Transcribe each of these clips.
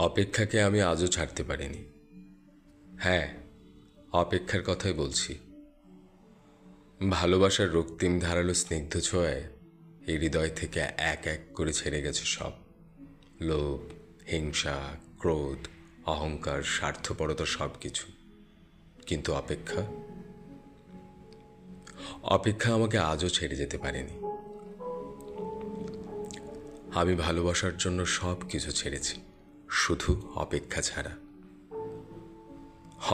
অপেক্ষাকে আমি আজও ছাড়তে পারিনি। হ্যাঁ, অপেক্ষার কথাই বলছি। ভালোবাসার রক্তিম ধারালো স্নিগ্ধ ছোঁয়ায় এই হৃদয় থেকে এক এক করে ছেড়ে গেছে সব লোভ, হিংসা, ক্রোধ, অহংকার, স্বার্থপরতা, সব কিছু। কিন্তু অপেক্ষা অপেক্ষা আমাকে আজও ছেড়ে যেতে পারেনি। আমি ভালোবাসার জন্য সব কিছু ছেড়েছি, শুধু অপেক্ষা ছাড়া।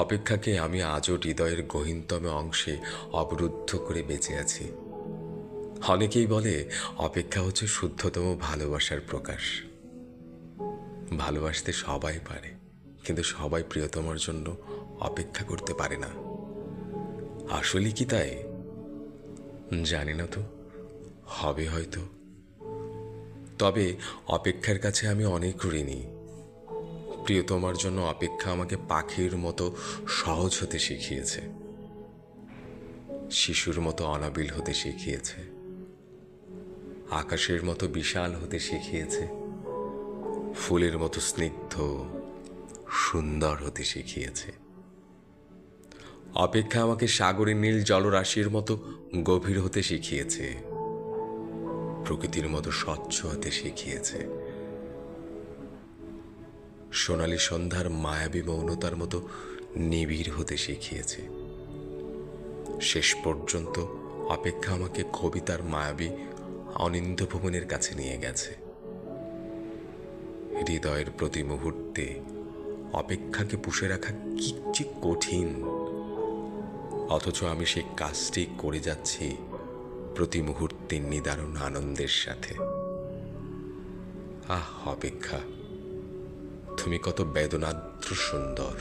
অপেক্ষাকে আমি আজও হৃদয়ের গহীনতম অংশে অবরুদ্ধ করে বেঁচে আছি। অনেকেই বলে অপেক্ষা হচ্ছে শুদ্ধতম ভালোবাসার প্রকাশ। ভালোবাসতে সবাই পারে, কিন্তু সবাই প্রিয়তমার জন্য অপেক্ষা করতে পারে না। আসলে কি তাই? জানি না তো, হবে হয়তো। তবে অপেক্ষার কাছে আমি অনেক ঋণী। প্রিয়তমার জন্য অপেক্ষা আমাকে পাখির মতো সহজ হতে শিখিয়েছে, শিশুর মতো অনাবিল হতে শিখিয়েছে, আকাশের মতো বিশাল হতে শিখিয়েছে, ফুলের মতো স্নিগ্ধ সুন্দর হতে শিখিয়েছে। অপেক্ষা আমাকে সাগরের নীল জলরাশির মতো গভীর হতে শিখিয়েছে, প্রকৃতির মতো স্বচ্ছ হতে শিখিয়েছে, সোনালী সন্ধ্যার মায়াবী মৌনতার মতো নিবিড় হতে শিখিয়েছে। শেষ পর্যন্ত অপেক্ষা আমাকে কবিতার মায়াবী অনিন্দ্য ভুবনের কাছে নিয়ে গেছে। হৃদয়ের প্রতি মুহূর্তে অপেক্ষাকে পুষে রাখা কি যে কঠিন, অথচ আমি সেই কাজটি করে যাচ্ছি প্রতি মুহূর্তে নিদারুণ আনন্দের সাথে। অপেক্ষা, তুমি কত বেদনাদ্র সুন্দর।